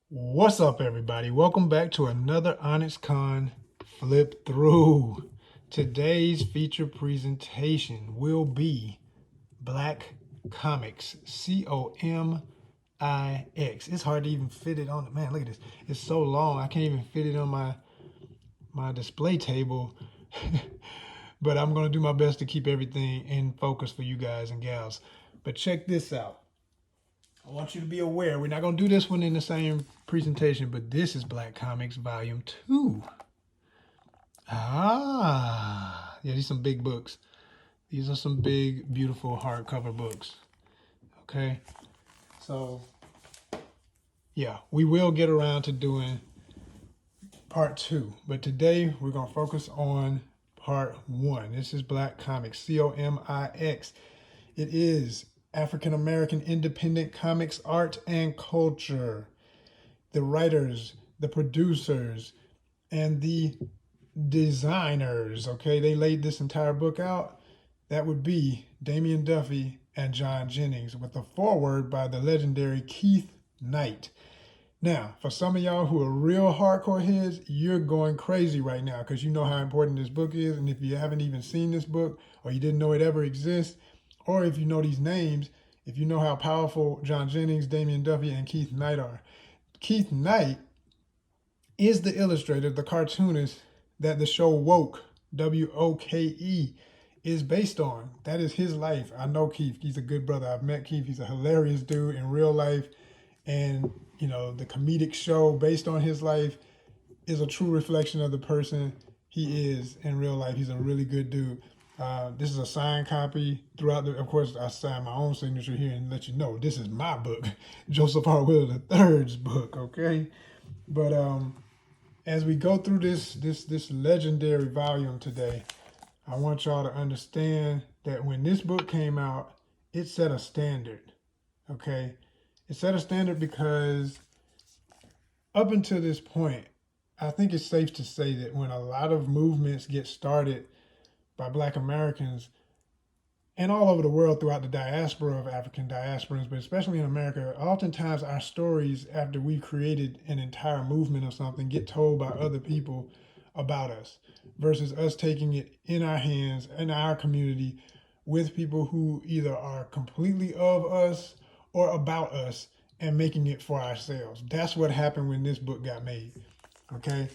What's up, everybody? Welcome back to another ONYXCON flip through. Today's feature presentation will be Black Comix, Comix. It's hard to even fit it on. Man, look at this. It's so long. I can't even fit it on my display table. But I'm going to do my best to keep everything in focus for you guys and gals. But check this out. I want you to be aware, we're not going to do this one in the same presentation, but this is Black Comix Volume 2. Yeah, these are some big books. These are some big, beautiful hardcover books. Okay, so yeah, we will get around to doing part 2, but today we're going to focus on part 1. This is Black Comix, Comix. It is African American independent comics art and culture. The writers, the producers, and the designers, okay, they laid this entire book out. That would be Damian Duffy and John Jennings, with a foreword by the legendary Keith Knight. Now, for some of y'all who are real hardcore heads, you're going crazy right now because you know how important this book is. And if you haven't even seen this book, or you didn't know it ever exists, or if you know these names, if you know how powerful John Jennings, Damian Duffy, and Keith Knight are. Keith Knight is the illustrator, the cartoonist that the show Woke, Woke, is based on. That is his life. I know Keith. He's a good brother. I've met Keith. He's a hilarious dude in real life. And, you know, the comedic show based on his life is a true reflection of the person he is in real life. He's a really good dude. This is a signed copy throughout the, of course, I signed my own signature here and let you know this is my book, Joseph R. Wheeler III's book, okay? But as we go through this legendary volume today, I want y'all to understand that when this book came out, it set a standard, okay? It set a standard because up until this point, I think it's safe to say that when a lot of movements get started by Black Americans and all over the world throughout the diaspora of African diasporans, but especially in America, oftentimes our stories, after we've created an entire movement or something, get told by other people about us versus us taking it in our hands, in our community, with people who either are completely of us or about us and making it for ourselves. That's what happened when this book got made, okay?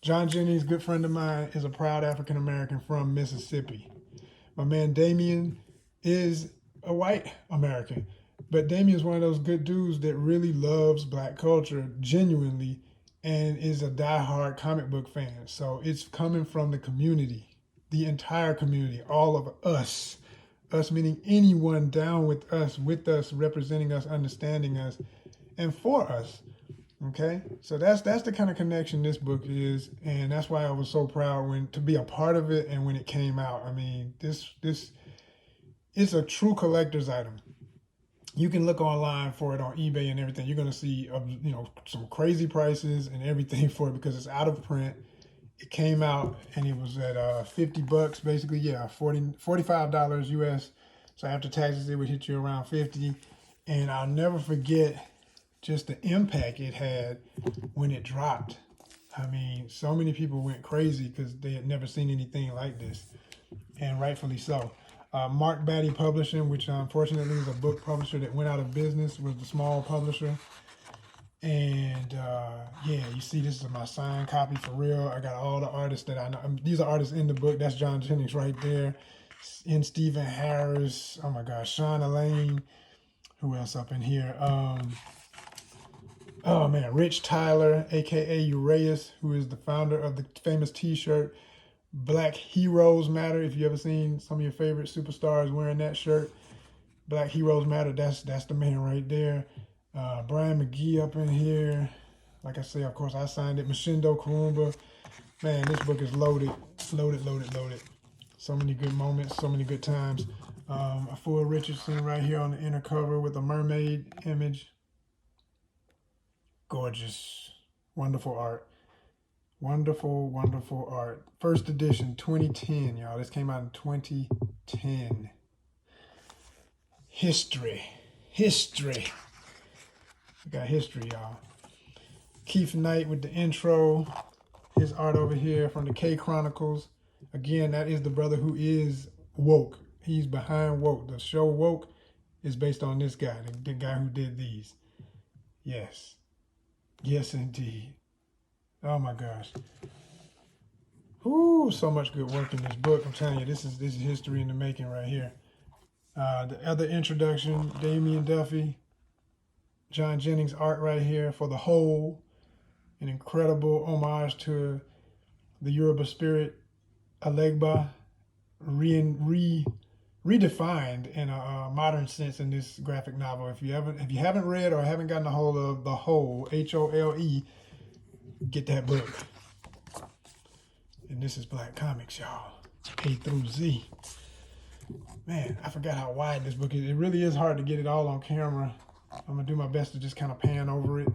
John Jennings, good friend of mine, is a proud African American from Mississippi. My man Damien is a white American, but Damien's one of those good dudes that really loves Black culture genuinely and is a diehard comic book fan. So it's coming from the community, the entire community, all of us. Us meaning anyone down with us, representing us, understanding us, and for us. Okay, so that's the kind of connection this book is, and that's why I was so proud when to be a part of it. And when it came out, I mean, this it's a true collector's item. You can look online for it on eBay and everything. You're gonna see some crazy prices and everything for it because it's out of print. It came out and it was at $50 basically. Yeah, $45 US. So after taxes, it would hit you around 50. And I'll never forget just the impact it had when it dropped. I mean, so many people went crazy because they had never seen anything like this, and rightfully so. Mark Batty Publishing, which unfortunately is a book publisher that went out of business, was the small publisher. And yeah, you see, this is my signed copy for real. I got all the artists that I know. These are artists in the book. That's John Jennings right there. And Stephen Harris. Oh my gosh, Sean Elaine. Who else up in here? Oh man, Rich Tyler, aka Urias, who is the founder of the famous T-shirt Black Heroes Matter. If you ever seen some of your favorite superstars wearing that shirt, Black Heroes Matter. That's the man right there. Brian McGee up in here. Like I say, of course, I signed it. Mashindo Kurumba. Man, this book is loaded. So many good moments, so many good times. A full Richardson right here on the inner cover with a mermaid image. Gorgeous. Wonderful art. Wonderful art. First edition, 2010, y'all. This came out in 2010. History. We got history, y'all. Keith Knight with the intro. His art over here from the K Chronicles. Again, that is the brother who is Woke. He's behind Woke. The show Woke is based on this guy, the guy who did these. Yes. Yes, indeed. Oh my gosh. Ooh, so much good work in this book. I'm telling you, this is history in the making right here. The other introduction, Damian Duffy, John Jennings art right here for the whole. An incredible homage to the Yoruba spirit, Alegba, redefined in a modern sense in this graphic novel. If you haven't read or haven't gotten a hold of The Whole, HOLE, get that book. And this is Black Comics, y'all. A through Z. Man, I forgot how wide this book is. It really is hard to get it all on camera. I'm gonna do my best to just kind of pan over it.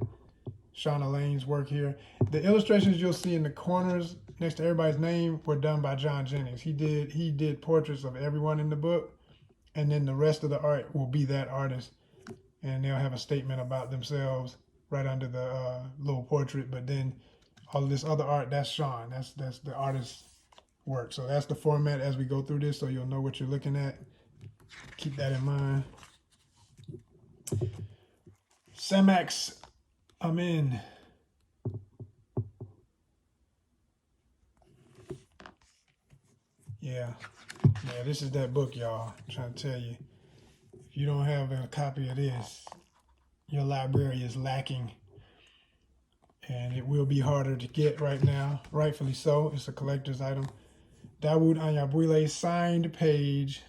Shauna Lane's work here. The illustrations you'll see in the corners next to everybody's name were done by John Jennings. He did portraits of everyone in the book, and then the rest of the art will be that artist, and they'll have a statement about themselves right under the little portrait. But then all of this other art, that's Sean. That's the artist's work. So that's the format as we go through this, so you'll know what you're looking at. Keep that in mind. Semax Amin. Yeah, this is that book, y'all. I'm trying to tell you. If you don't have a copy of this, your library is lacking. And it will be harder to get right now. Rightfully so. It's a collector's item. Dawood Anyabwile's signed page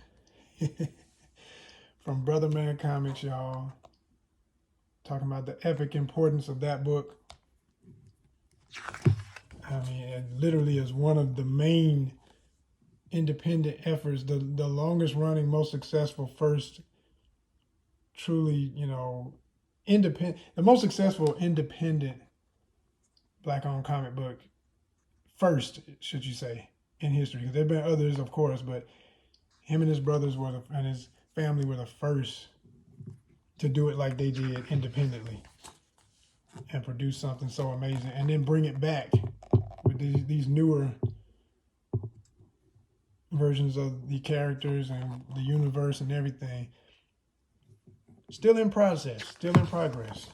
from Brother Man Comics, y'all. Talking about the epic importance of that book. I mean, it literally is one of the main independent efforts, the longest running, most successful first truly, independent, the most successful independent Black-owned comic book first, should you say, in history. Because there have been others, of course, but him and his brothers and his family were the first to do it like they did independently and produce something so amazing, and then bring it back with these newer versions of the characters and the universe and everything. Still in process, still in progress.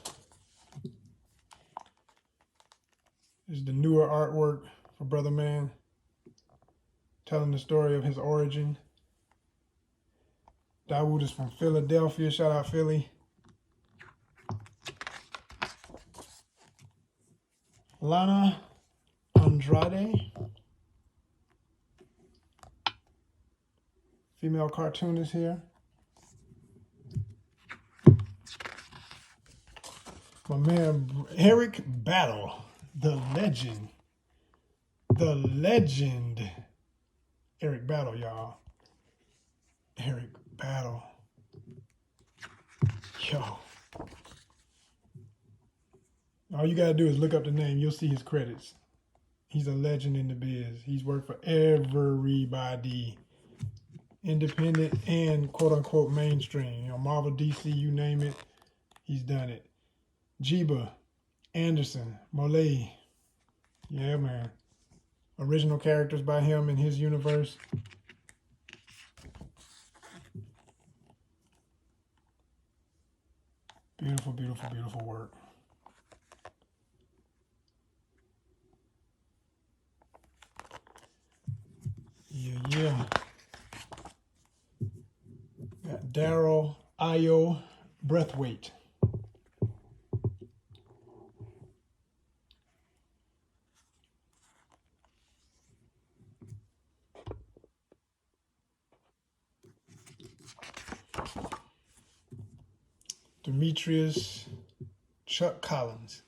This is the newer artwork for Brother Man, telling the story of his origin. Dawood is from Philadelphia. Shout out Philly. Lana Andrade, female cartoonist here. My man Eric Battle, the legend. Eric Battle, y'all. Eric Battle. Yo. All you gotta do is look up the name. You'll see his credits. He's a legend in the biz. He's worked for everybody. Independent and quote-unquote mainstream. Marvel, DC, you name it, he's done it. Jiba, Anderson, Molay. Yeah, man. Original characters by him in his universe. Beautiful, beautiful, beautiful work. Yeah. Got Daryl Io Breathwaite. Demetrius Chuck Collins.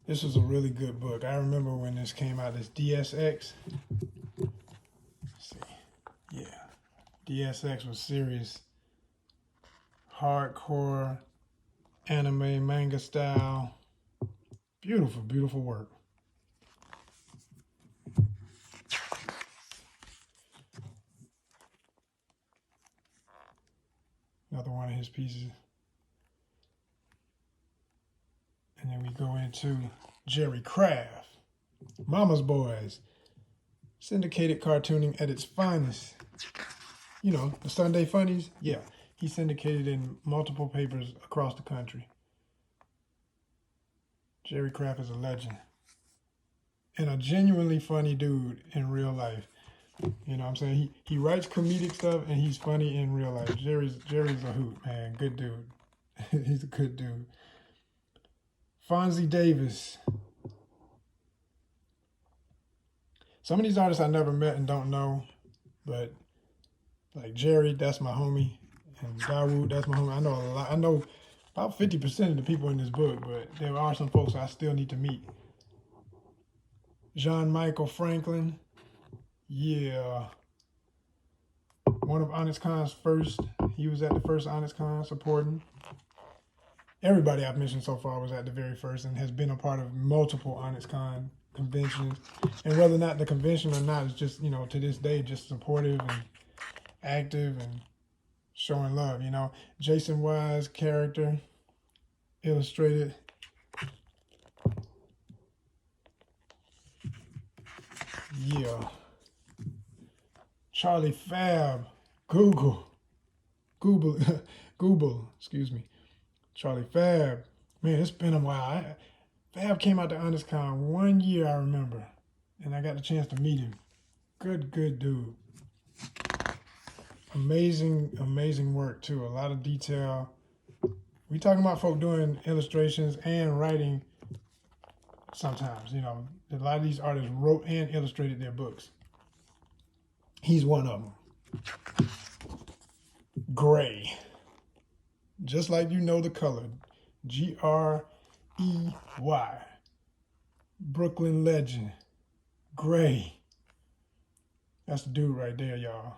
This was a really good book. I remember when this came out, this DSX. Let's see. Yeah. DSX was serious. Hardcore anime, manga style. Beautiful, beautiful work. Another one of his pieces. And then then we go into Jerry Craft, Mama's Boys, syndicated cartooning at its finest. You know, the Sunday Funnies? Yeah, he syndicated in multiple papers across the country. Jerry Craft is a legend. And a genuinely funny dude in real life. You know what I'm saying? He writes comedic stuff and he's funny in real life. Jerry's a hoot, man. Good dude. He's a good dude. Fonzie Davis. Some of these artists I never met and don't know, but like Jerry, that's my homie. And THRU, that's my homie. I know a lot. I know about 50% of the people in this book, but there are some folks I still need to meet. John Michael Franklin. Yeah. One of ONYXCON's first. He was at the first ONYXCON supporting. Everybody I've mentioned so far was at the very first and has been a part of multiple ONYXCON conventions. And whether or not the convention or not is just, you know, to this day, just supportive and active and showing love, you know. Jason Wise character, illustrated. Yeah. Charlie Fab, Google, excuse me. Charlie Fab, man, it's been a while. Fab came out to ONYXCON 1 year, I remember, and I got the chance to meet him. Good dude. Amazing work too. A lot of detail. We talking about folk doing illustrations and writing sometimes, you know. A lot of these artists wrote and illustrated their books. He's one of them. Gray. Just like you know the color. Grey. Brooklyn legend. Gray. That's the dude right there, y'all.